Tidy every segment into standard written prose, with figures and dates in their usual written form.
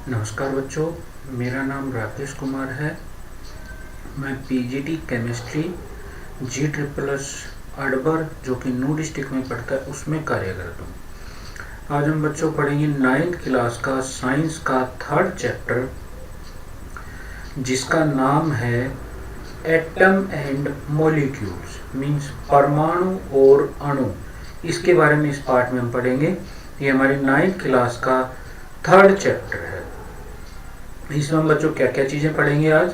नमस्कार बच्चों, मेरा नाम राकेश कुमार है। मैं पीजीटी केमिस्ट्री जी ट्रिपल एस अडबर जो कि नू डिस्ट्रिक्ट में पड़ता है उसमें कार्यरत हूँ। आज हम बच्चों पढ़ेंगे 9th क्लास का साइंस का 3rd चैप्टर जिसका नाम है एटम एंड मॉलिक्यूल्स मीन्स परमाणु और अणु। इसके बारे में इस पार्ट में हम पढ़ेंगे। ये हमारी 9th क्लास का 3rd चैप्टर है। इसमें हम बच्चों क्या क्या चीज़ें पढ़ेंगे आज।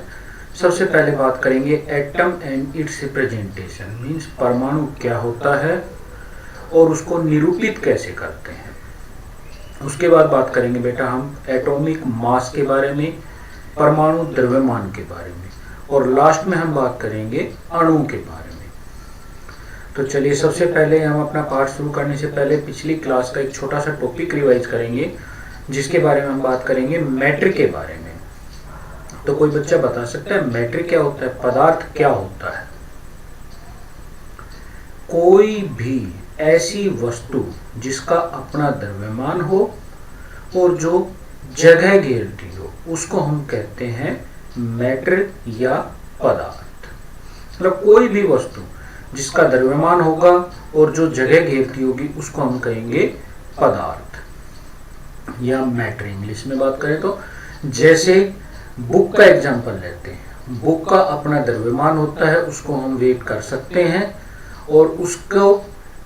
सबसे पहले बात करेंगे atom and it's representation means परमाणु क्या होता है और उसको निरूपित कैसे करते हैं। उसके बाद बात करेंगे बेटा हम एटॉमिक मास के बारे में, परमाणु द्रव्यमान के बारे में और लास्ट में हम बात करेंगे अणु के बारे में। तो चलिए सबसे पहले हम अपना पाठ शुरू करने से पहले पिछली क्लास का एक छोटा सा टॉपिक रिवाइज करेंगे जिसके बारे में हम बात करेंगे मैटर के बारे में। तो कोई बच्चा बता सकता है मैटर क्या होता है, पदार्थ क्या होता है? कोई भी ऐसी वस्तु जिसका अपना द्रव्यमान हो और जो जगह घेरती हो उसको हम कहते हैं मैटर या पदार्थ। मतलब कोई भी वस्तु जिसका द्रव्यमान होगा और जो जगह घेरती होगी उसको हम कहेंगे पदार्थ या मैटर इंग्लिश में बात करें तो। जैसे बुक का एग्जांपल लेते हैं, बुक का अपना द्रव्यमान होता है, उसको हम वेट कर सकते हैं और उसको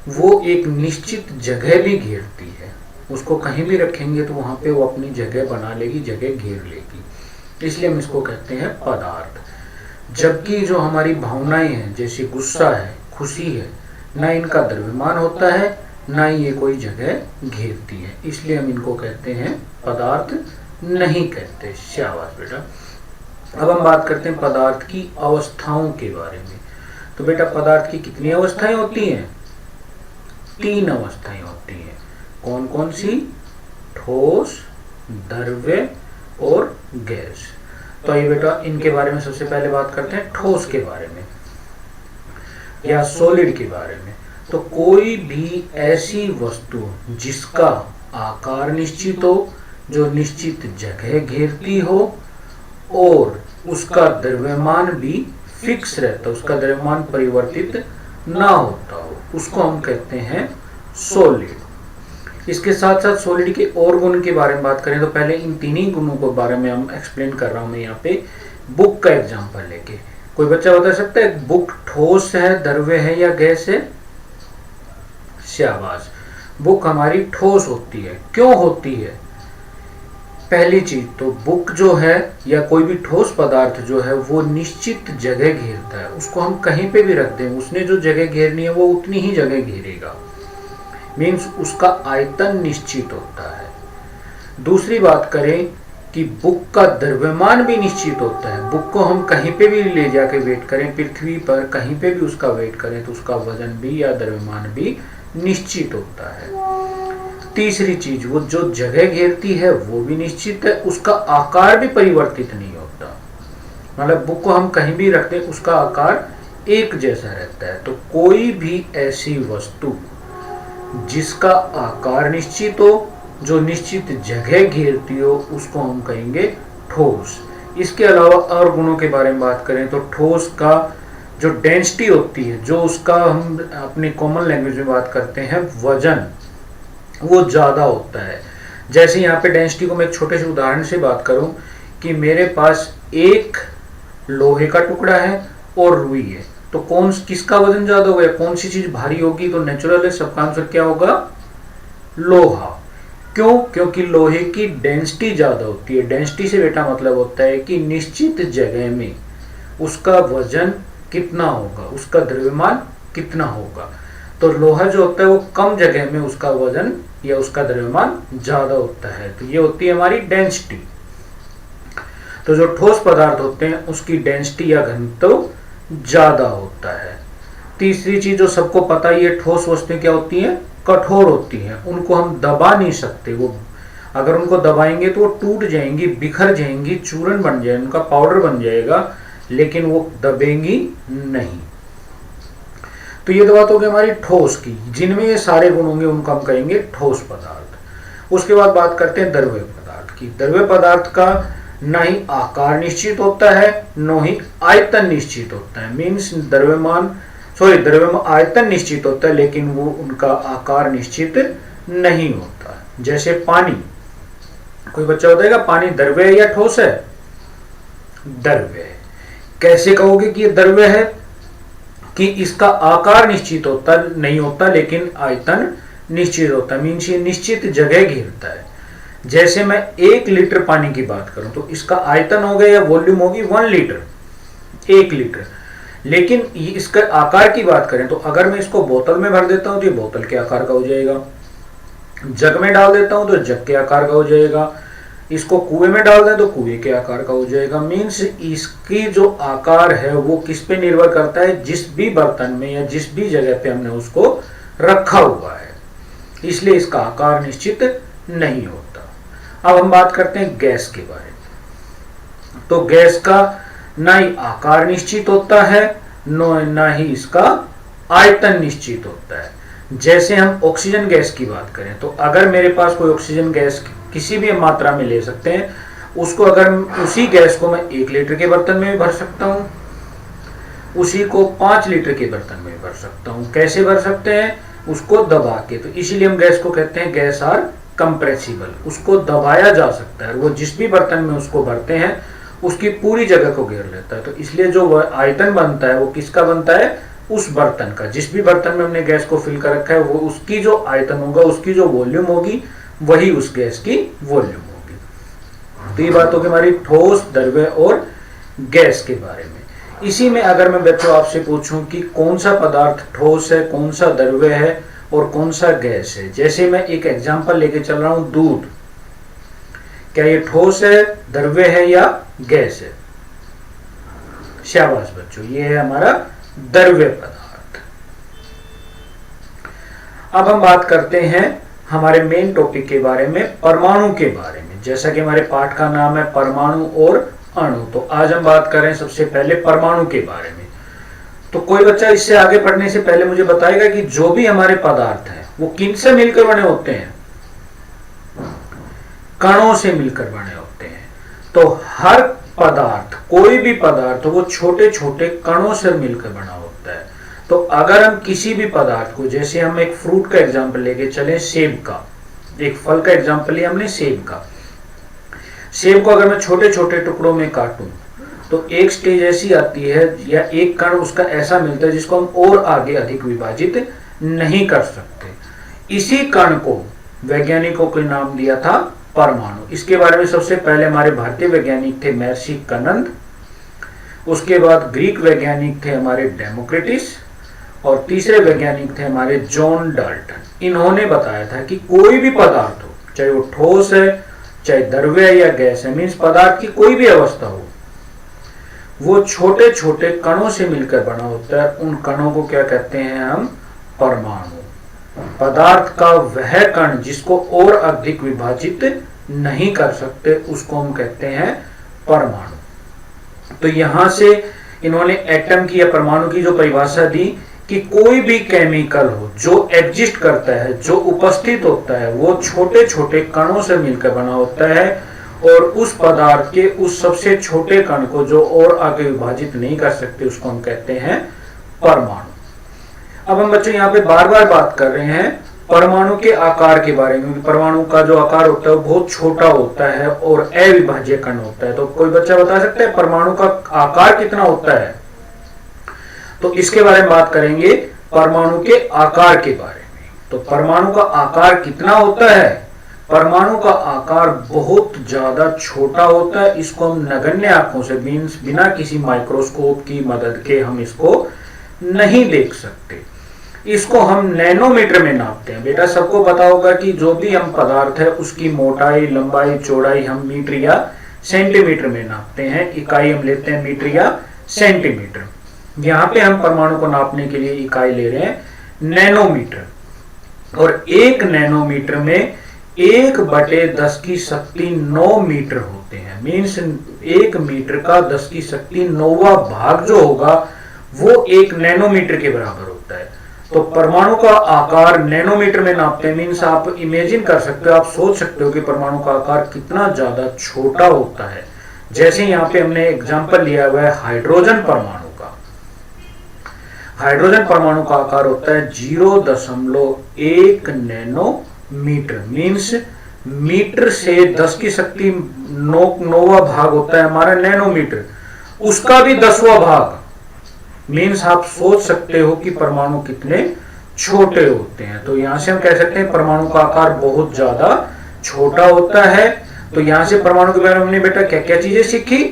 वो एक निश्चित जगह भी घेरती है। उसको कहीं भी रखेंगे तो वहां पे वो अपनी जगह बना लेगी, जगह घेर लेगी, इसलिए हम इसको कहते हैं पदार्थ। जबकि जो हमारी भावनाएं हैं जैसे गुस्सा है, खुशी है, ना इनका द्रव्यमान होता है ना ही ये कोई जगह घेरती है, इसलिए हम इनको कहते हैं पदार्थ नहीं कहते। शाबाश बेटा। अब हम बात करते हैं पदार्थ की अवस्थाओं के बारे में। तो बेटा पदार्थ की कितनी अवस्थाएं होती हैं? 3 अवस्थाएं होती हैं। कौन कौन सी? ठोस, द्रव्य और गैस। तो ये बेटा इनके बारे में सबसे पहले बात करते हैं ठोस के बारे में या सॉलिड के बारे में। तो कोई भी ऐसी वस्तु जिसका आकार निश्चित हो, जो निश्चित जगह घेरती हो और उसका द्रव्यमान भी फिक्स रहता, उसका द्रव्यमान परिवर्तित ना होता हो, उसको हम कहते हैं सॉलिड। इसके साथ साथ सॉलिड के और गुण के बारे में बात करें तो पहले इन 3 ही गुणों के बारे में हम एक्सप्लेन कर रहा हूं मैं यहाँ पे बुक का एग्जांपल लेके। कोई बच्चा बता सकता है बुक ठोस है, द्रव्य है या गैस है? शाबाश। बुक हमारी ठोस होती है। क्यों होती है? पहली चीज तो बुक जो है या कोई भी ठोस पदार्थ जो है वो निश्चित जगह घेरता है। उसको हम कहीं पे भी रख दें, उसने जो जगह घेरनी है वो उतनी ही जगह घेरेगा, मीन्स उसका आयतन निश्चित होता है। दूसरी बात करें कि बुक का द्रव्यमान भी निश्चित होता है। बुक को हम कहीं पे भी ले जाके वेट करें, पृथ्वी पर कहीं पे भी उसका वेट करें तो उसका वजन भी या द्रव्यमान भी निश्चित होता है। तीसरी चीज वो जो जगह घेरती है वो भी निश्चित है, उसका आकार भी परिवर्तित नहीं होता। मतलब बुक को हम कहीं भी रखते हैं उसका आकार एक जैसा रहता है। तो कोई भी ऐसी वस्तु जिसका आकार निश्चित हो, जो निश्चित जगह घेरती हो, उसको हम कहेंगे ठोस। इसके अलावा और गुणों के बारे में बात करें तो ठोस का जो डेंसिटी होती है, जो उसका हम अपने कॉमन लैंग्वेज में बात करते हैं वजन, वो ज्यादा होता है। जैसे यहाँ पे डेंसिटी को मैं एक छोटे से उदाहरण से बात करूं कि मेरे पास एक लोहे का टुकड़ा है और रुई है, तो किसका वजन ज्यादा होगा, कौन सी चीज भारी होगी? तो नेचुरल है, सबका आंसर क्या होगा? लोहा। क्यों? क्योंकि लोहे की डेंसिटी ज्यादा होती है। डेंसिटी से बेटा मतलब होता है कि निश्चित जगह में उसका वजन कितना होगा, उसका द्रव्यमान कितना होगा। तो लोहा जो होता है वो कम जगह में उसका वजन या उसका द्रव्यमान ज्यादा होता है। तो ये होती है हमारी डेंसिटी। तो जो ठोस पदार्थ होते हैं उसकी डेंसिटी या घनत्व ज्यादा होता है। तीसरी चीज जो सबको पता ही है, ठोस वस्तुएं क्या होती हैं? कठोर होती हैं। उनको हम दबा नहीं सकते। वो अगर उनको दबाएंगे तो वो टूट जाएंगी, बिखर जाएंगी, चूर्ण बन जाएगा, उनका पाउडर बन जाएगा, लेकिन वो दबेंगी नहीं। तो ये तो बात होगी हमारी ठोस की, जिनमें ये सारे गुण होंगे उनको हम कहेंगे ठोस पदार्थ। उसके बाद बात करते हैं द्रव्य पदार्थ की। कि द्रव्य पदार्थ का न ही आकार निश्चित होता है न ही आयतन निश्चित होता है। मीन्स द्रव्यमान आयतन निश्चित होता है लेकिन वो उनका आकार निश्चित नहीं होता। जैसे पानी, कोई बच्चा बताएगा पानी द्रव्य है या ठोस है? द्रव्य है। कैसे कहोगे कि ये द्रव्य है? कि इसका आकार निश्चित होता नहीं होता लेकिन आयतन निश्चित होता है। मीन्स ये निश्चित जगह घेरता है। जैसे मैं 1 लीटर पानी की बात करूं तो इसका आयतन हो गया या वॉल्यूम होगी 1 लीटर, 1 लीटर। लेकिन इसका आकार की बात करें तो अगर मैं इसको बोतल में भर देता हूं तो ये बोतल के आकार का हो जाएगा। जग में डाल देता हूं तो जग के आकार का हो जाएगा। इसको कुएं में डाल दें तो कुएं के आकार का हो जाएगा। मीन्स इसकी जो आकार है वो किस पे निर्भर करता है? जिस भी बर्तन में या जिस भी जगह पे हमने उसको रखा हुआ है, इसलिए इसका आकार निश्चित नहीं होता। अब हम बात करते हैं गैस के बारे में। तो गैस का ना ही आकार निश्चित होता है ना ही इसका आयतन निश्चित होता है। जैसे हम ऑक्सीजन गैस की बात करें तो अगर मेरे पास कोई ऑक्सीजन गैस किसी भी मात्रा में ले सकते हैं, उसको अगर उसी गैस को मैं 1 लीटर के बर्तन में भी भर सकता हूं, उसी को 5 लीटर के बर्तन में भी भर सकता हूं। कैसे भर सकते हैं? उसको दबा के। तो इसीलिए हम गैस को कहते हैं गैस आर कंप्रेसिबल। उसको दबाया जा सकता है, वो जिस भी बर्तन में उसको भरते हैं उसकी पूरी जगह को घेर लेता है। तो इसलिए जो आयतन बनता है वो किसका बनता है? उस बर्तन का। जिस भी बर्तन में हमने गैस को फिल कर रखा है वो उसकी जो आयतन होगा, उसकी जो वॉल्यूम होगी, वही उस गैस की वॉल्यूम होगी। तो ये बात होगी हमारी ठोस, द्रव्य और गैस के बारे में। इसी में अगर मैं बच्चों आपसे पूछूं कि कौन सा पदार्थ ठोस है, कौन सा द्रव्य है और कौन सा गैस है। जैसे मैं एक एग्जांपल लेके चल रहा हूं, दूध। क्या ये ठोस है, द्रव्य है या गैस है? शाबाश बच्चों, ये है हमारा द्रव्य पदार्थ। अब हम बात करते हैं हमारे मेन टॉपिक के बारे में, परमाणु के बारे में। जैसा कि हमारे पाठ का नाम है परमाणु और अणु, तो आज हम बात करें सबसे पहले परमाणु के बारे में। तो कोई बच्चा इससे आगे पढ़ने से पहले मुझे बताएगा कि जो भी हमारे पदार्थ हैं वो किन से मिलकर बने होते हैं? कणों से मिलकर बने होते हैं। तो हर पदार्थ, कोई भी पदार्थ वो छोटे छोटे कणों से मिलकर बना होता है। तो अगर हम किसी भी पदार्थ को, जैसे हम एक फ्रूट का एग्जांपल लेके चले, सेब का, एक फल का एग्जांपल लिया हमने सेब का। सेब को अगर मैं छोटे छोटे टुकड़ों में काटूं तो एक स्टेज ऐसी आती है या एक कण उसका ऐसा मिलता है जिसको हम और आगे अधिक विभाजित नहीं कर सकते। इसी कण को वैज्ञानिकों के नाम दिया था परमाणु। इसके बारे में सबसे पहले हमारे भारतीय वैज्ञानिक थे महर्षि कनंद, उसके बाद ग्रीक वैज्ञानिक थे हमारे डेमोक्रिटस, और तीसरे वैज्ञानिक थे हमारे जॉन डाल्टन। इन्होंने बताया था कि कोई भी पदार्थ हो, चाहे वो ठोस है, चाहे द्रव्य या गैस है, मीन्स पदार्थ की कोई भी अवस्था हो, वो छोटे छोटे कणों से मिलकर बना होता है। उन कणों को क्या कहते हैं हम? परमाणु। पदार्थ का वह कण जिसको और अधिक विभाजित नहीं कर सकते उसको हम कहते हैं परमाणु। तो यहां से इन्होंने एटम की या परमाणु की जो परिभाषा दी कि कोई भी केमिकल हो जो एग्जिस्ट करता है, जो उपस्थित होता है, वो छोटे छोटे कणों से मिलकर बना होता है, और उस पदार्थ के उस सबसे छोटे कण को जो और आगे विभाजित नहीं कर सकते उसको हम कहते हैं परमाणु। अब हम बच्चों यहाँ पे बार बार बात कर रहे हैं परमाणु के आकार के बारे में, क्योंकि परमाणु का जो आकार होता है वो बहुत छोटा होता है और अविभाज्य कण होता है। तो कोई बच्चा बता सकता है परमाणु का आकार कितना होता है? तो इसके बारे में बात करेंगे, परमाणु के आकार के बारे में। तो परमाणु का आकार कितना होता है? परमाणु का आकार बहुत ज्यादा छोटा होता है। इसको हम नगण्य आंखों से, मीन्स बिना किसी माइक्रोस्कोप की मदद के हम इसको नहीं देख सकते। इसको हम नैनोमीटर में नापते हैं। बेटा सबको पता होगा कि जो भी हम पदार्थ है उसकी मोटाई, लंबाई, चौड़ाई हम मीटर या सेंटीमीटर में नापते हैं। इकाई हम लेते हैं मीटर या सेंटीमीटर। यहाँ पे हम परमाणु को नापने के लिए इकाई ले रहे हैं नैनोमीटर, और 1 नैनोमीटर में 1/10⁹ मीटर होते हैं। मीन्स 1 मीटर का 10⁹ भाग जो होगा वो 1 नैनोमीटर के बराबर होता है। तो परमाणु का आकार नैनोमीटर में नापते हैं, मीन्स आप इमेजिन कर सकते हो, आप सोच सकते हो कि परमाणु का आकार कितना ज्यादा छोटा होता है। जैसे यहाँ पे हमने एग्जांपल लिया हुआ है हाइड्रोजन परमाणु का। हाइड्रोजन परमाणु का आकार होता है 0.1 नैनोमीटर, मीन्स मीटर से 10 की शक्ति 9वां भाग होता है हमारा नैनोमीटर, उसका भी 10वां भाग। मीन्स आप सोच सकते हो कि परमाणु कितने छोटे होते हैं। तो यहां से हम कह सकते हैं परमाणु का आकार बहुत ज्यादा छोटा होता है। तो यहां से परमाणु के बारे में हमने बेटा क्या क्या चीजें सीखी।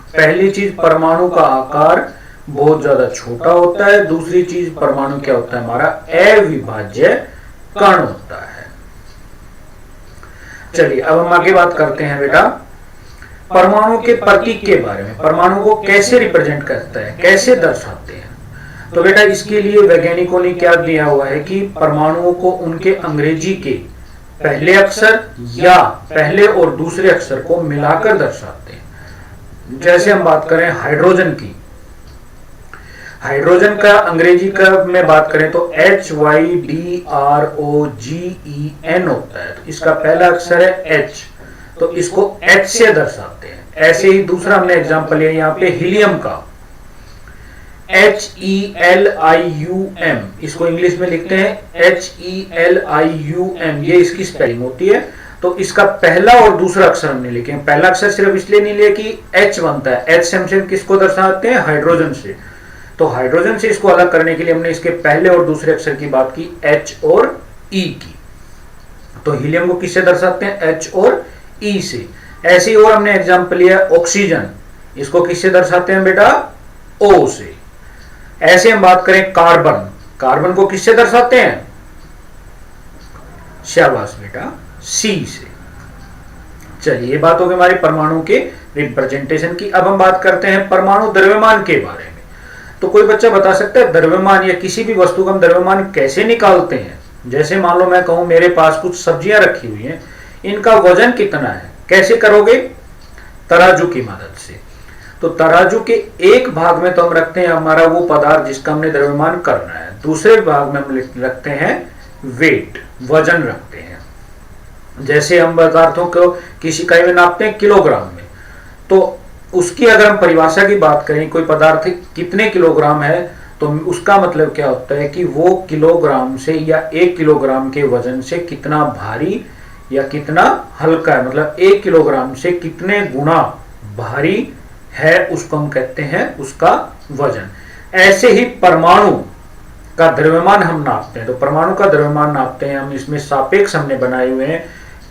पहली चीज, परमाणु का आकार बहुत ज्यादा छोटा होता है। दूसरी चीज, परमाणु क्या होता है हमारा अविभाज्य कण होता है। चलिए अब हम आगे बात करते हैं बेटा परमाणु के प्रतीक के बारे में। परमाणु को कैसे रिप्रेजेंट करता है, कैसे दर्शाते हैं। तो बेटा इसके लिए वैज्ञानिकों ने क्या दिया हुआ है कि परमाणुओं को उनके अंग्रेजी के पहले अक्षर या पहले और दूसरे अक्षर को मिलाकर दर्शाते हैं। जैसे हम बात करें हाइड्रोजन की, हाइड्रोजन का अंग्रेजी का में बात करें तो HYDROGEN होता है। तो इसका पहला अक्षर है H, तो इसको H से दर्शाते हैं। ऐसे ही दूसरा हमने एग्जांपल लिया यहाँ पे हीलियम का, HELIUM, इसको इंग्लिश में लिखते हैं HELIUM, ये इसकी स्पेलिंग होती है। तो इसका पहला और दूसरा अक्षर हमने लिखे। पहला अक्षर सिर्फ इसलिए नहीं लिया कि H बनता है, H से हम किसको दर्शाते हैं, हाइड्रोजन से। तो हाइड्रोजन से इसको अलग करने के लिए हमने इसके पहले और दूसरे अक्षर की बात की, H और E की। तो हीलियम को किससे दर्शाते हैं, H और E से। ऐसे ही और हमने एग्जांपल लिया ऑक्सीजन, इसको किससे दर्शाते हैं बेटा, O से। ऐसे हम बात करें कार्बन, कार्बन को किससे दर्शाते हैं, शाबाश बेटा, C से। चलिए ये बात होगी हमारी परमाणु के रिप्रेजेंटेशन की। अब हम बात करते हैं परमाणु द्रव्यमान के बारे में। तो कोई बच्चा बता सकता है द्रव्यमान या किसी भी वस्तु का हम द्रव्यमान कैसे निकालते हैं। जैसे मान लो मैं कहूं मेरे पास कुछ सब्जियां रखी हुई हैं, इनका वजन कितना है, कैसे करोगे, तराजू की मदद से। तो तराजू के एक भाग में तो हम रखते हैं हमारा वो पदार्थ जिसका हमने द्रव्यमान करना है, दूसरे भाग में हम रखते हैं वेट, वजन रखते हैं। जैसे हम पदार्थों को किसी इकाई में नापते हैं किलोग्राम में, तो उसकी अगर हम परिभाषा की बात करें, कोई पदार्थ कितने किलोग्राम है, तो उसका मतलब क्या होता है कि वो किलोग्राम से या 1 किलोग्राम के वजन से कितना भारी या कितना हल्का है, मतलब 1 किलोग्राम से कितने गुना भारी है, उसको हम कहते हैं उसका वजन। ऐसे ही परमाणु का द्रव्यमान हम नापते हैं। तो परमाणु का द्रव्यमान नापते हैं हम, इसमें सापेक्ष हमने बनाए हुए हैं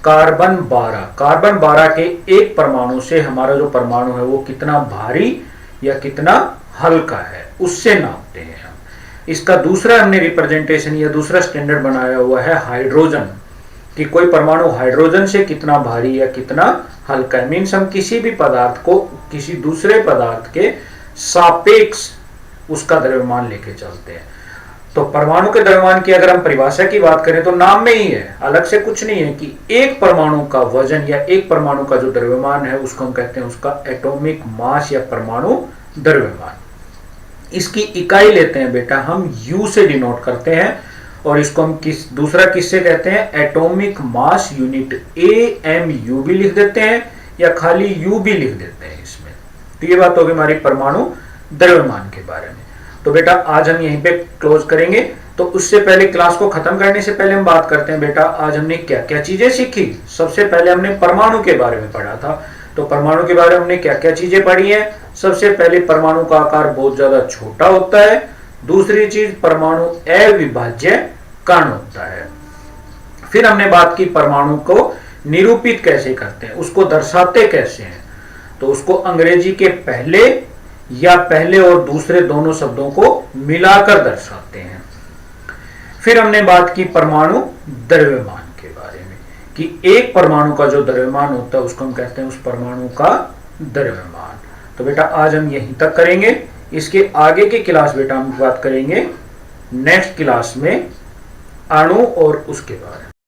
कार्बन 12। कार्बन 12 के एक परमाणु से हमारा जो परमाणु है वो कितना भारी या कितना हल्का है, उससे नापते हैं हम। इसका दूसरा हमने रिप्रेजेंटेशन या दूसरा स्टैंडर्ड बनाया हुआ है हाइड्रोजन, कि कोई परमाणु हाइड्रोजन से कितना भारी या कितना हल्का है। मीन्स हम किसी भी पदार्थ को किसी दूसरे पदार्थ के सापेक्ष उसका द्रव्यमान लेके चलते हैं। तो परमाणु के द्रव्यमान की अगर हम परिभाषा की बात करें तो नाम में ही है, अलग से कुछ नहीं है, कि एक परमाणु का वजन या एक परमाणु का जो द्रव्यमान है उसको हम कहते हैं उसका एटॉमिक मास या परमाणु द्रव्यमान। इसकी इकाई लेते हैं बेटा हम U से डिनोट करते हैं, और इसको हम दूसरा किससे कहते हैं, एटॉमिक मास यूनिट, AMU भी लिख देते हैं या खाली U भी लिख देते हैं इसमें। तो ये बात होगी हमारी परमाणु द्रव्यमान के बारे में। तो बेटा आज हम यहीं पे क्लोज करेंगे। तो उससे पहले, क्लास को खत्म करने से पहले हम बात करते हैं बेटा आज हमने क्या क्या चीजें सीखी। सबसे पहले हमने परमाणु के बारे में पढ़ा था। तो परमाणु के बारे में हमने क्या क्या चीजें पढ़ी है। सबसे पहले परमाणु का आकार बहुत ज्यादा छोटा होता है। दूसरी चीज, परमाणु अविभाज्य कण होता है। फिर हमने बात की परमाणु को निरूपित कैसे करते हैं, उसको दर्शाते कैसे हैं। तो उसको अंग्रेजी के पहले या पहले और दूसरे दोनों शब्दों को मिलाकर दर्शाते हैं। फिर हमने बात की परमाणु द्रव्यमान के बारे में, कि एक परमाणु का जो द्रव्यमान होता है उसको हम कहते हैं उस परमाणु का द्रव्यमान। तो बेटा आज हम यहीं तक करेंगे। इसके आगे की क्लास बेटा हम बात करेंगे नेक्स्ट क्लास में अणु और उसके बारे में।